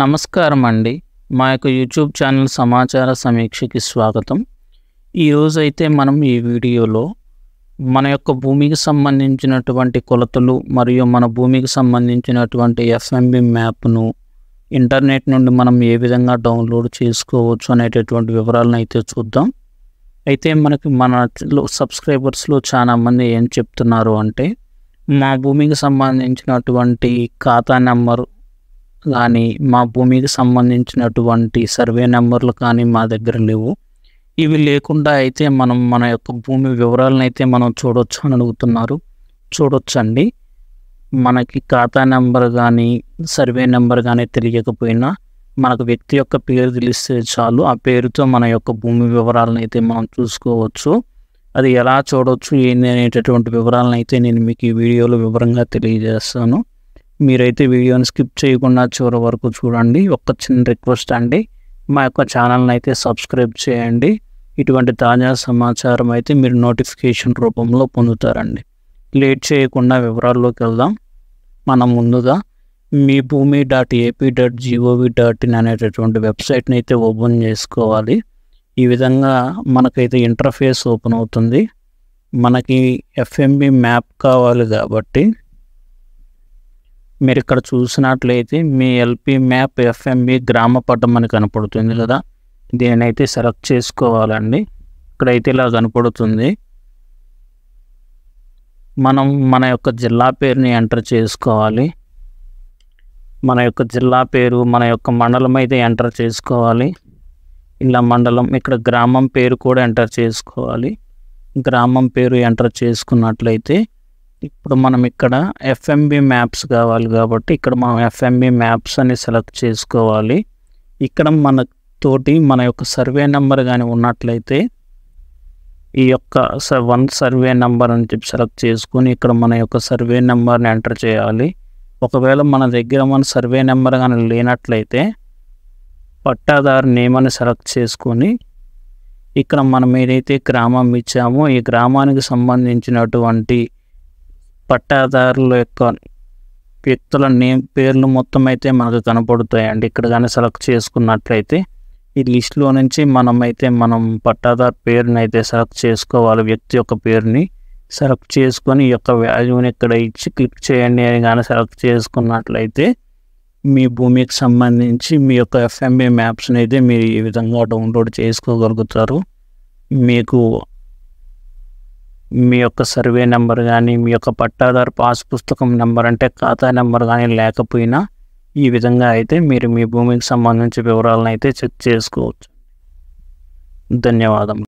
నమస్కారం అండి. మా యొక్క యూట్యూబ్ ఛానల్ సమాచార సమీక్షకి స్వాగతం. ఈరోజు అయితే మనం ఈ వీడియోలో మన యొక్క భూమికి సంబంధించినటువంటి కొలతలు మరియు మన భూమికి సంబంధించినటువంటి ఎఫ్ఎంబి మ్యాప్ను ఇంటర్నెట్ నుండి మనం ఏ విధంగా డౌన్లోడ్ చేసుకోవచ్చు అనేటటువంటి వివరాలను అయితే చూద్దాం. అయితే మన సబ్స్క్రైబర్స్లో చాలామంది ఏం చెప్తున్నారు అంటే, మా భూమికి సంబంధించినటువంటి ఖాతా నెంబర్ కానీ, మా భూమికి సంబంధించినటువంటి సర్వే నెంబర్లు కానీ మా దగ్గర లేవు. ఇవి లేకుండా అయితే మనం మన యొక్క భూమి వివరాలను అయితే మనం చూడొచ్చు అని అడుగుతున్నారు. చూడొచ్చండి. మనకి ఖాతా నెంబర్ కానీ సర్వే నెంబర్ కానీ తెలియకపోయినా మనకు వ్యక్తి యొక్క పేరు తెలిస్తే చాలు. ఆ పేరుతో మన యొక్క భూమి వివరాలను అయితే మనం చూసుకోవచ్చు. అది ఎలా చూడవచ్చు ఏంది అనేటటువంటి వివరాలను అయితే నేను మీకు ఈ వీడియోలో వివరంగా తెలియజేస్తాను. మీరైతే వీడియోని స్కిప్ చేయకుండా చివరి వరకు చూడండి. ఒక చిన్న రిక్వెస్ట్ అండి, మా యొక్క ఛానల్ని అయితే సబ్స్క్రైబ్ చేయండి. ఇటువంటి తాజా సమాచారం అయితే మీరు నోటిఫికేషన్ రూపంలో పొందుతారండి. లేట్ చేయకుండా వివరాల్లోకి వెళ్దాం. మనం ముందుగా మీ భూమి.ap.gov.in అనేటటువంటి వెబ్సైట్ని అయితే ఓపెన్ చేసుకోవాలి. ఈ విధంగా మనకైతే ఇంటర్ఫేస్ ఓపెన్ అవుతుంది. మనకి ఎఫ్ఎంబి మ్యాప్ కావాలి కాబట్టి మీరు ఇక్కడ చూసినట్లయితే మీ ఎల్పి మ్యాప్ ఎఫ్ఎంబి గ్రామ పటం అని కనపడుతుంది కదా, దీనైతే సెలెక్ట్ చేసుకోవాలండి. ఇక్కడైతే ఇలా కనపడుతుంది. మనం మన యొక్క జిల్లా పేరుని ఎంటర్ చేసుకోవాలి. మన యొక్క జిల్లా పేరు, మన యొక్క మండలం అయితే ఎంటర్ చేసుకోవాలి. ఇలా మండలం, ఇక్కడ గ్రామం పేరు కూడా ఎంటర్ చేసుకోవాలి. గ్రామం పేరు ఎంటర్ చేసుకున్నట్లయితే ఇప్పుడు మనం ఇక్కడ ఎఫ్ఎంబి మ్యాప్స్ కావాలి కాబట్టి ఇక్కడ మనం ఎఫ్ఎంబి మ్యాప్స్ అని సెలెక్ట్ చేసుకోవాలి. ఇక్కడ మన యొక్క సర్వే నెంబర్ కానీ ఉన్నట్లయితే ఈ యొక్క 1 సర్వే నెంబర్ అని చెప్పి సెలెక్ట్ చేసుకొని ఇక్కడ మన యొక్క సర్వే నెంబర్ని ఎంటర్ చేయాలి. ఒకవేళ మన దగ్గర మన సర్వే నెంబర్ కానీ లేనట్లయితే పట్టాదారు నేమ్ అని సెలెక్ట్ చేసుకొని ఇక్కడ మనం ఏదైతే గ్రామం ఇచ్చామో ఈ గ్రామానికి సంబంధించినటువంటి పట్టాదారుల యొక్క వ్యక్తుల పేర్లు మొత్తం అయితే మనకు కనపడుతాయండి. ఇక్కడ కానీ సెలెక్ట్ చేసుకున్నట్లయితే ఈ లిస్టులో నుంచి మనం పట్టాదారు పేరుని అయితే సెలెక్ట్ చేసుకోవాలి. వ్యక్తి యొక్క పేరుని సెలెక్ట్ చేసుకొని ఈ యొక్క వాల్యూని ఇక్కడ ఇచ్చి క్లిక్ చేయండి అని కానీ సెలెక్ట్ చేసుకున్నట్లయితే మీ భూమికి సంబంధించి మీ యొక్క ఎఫ్ఎంబి మ్యాప్స్ని అయితే మీరు ఈ విధంగా డౌన్లోడ్ చేసుకోగలుగుతారు. మీకు మీ యొక్క సర్వే నెంబర్ కానీ మీ యొక్క పట్టాదారు పాస్ పుస్తకం నెంబర్ అంటే ఖాతా నెంబర్ కానీ లేకపోయినా ఈ విధంగా అయితే మీరు మీ భూమికి సంబంధించి వివరాలను అయితే చెక్ చేసుకోవచ్చు. ధన్యవాదములు.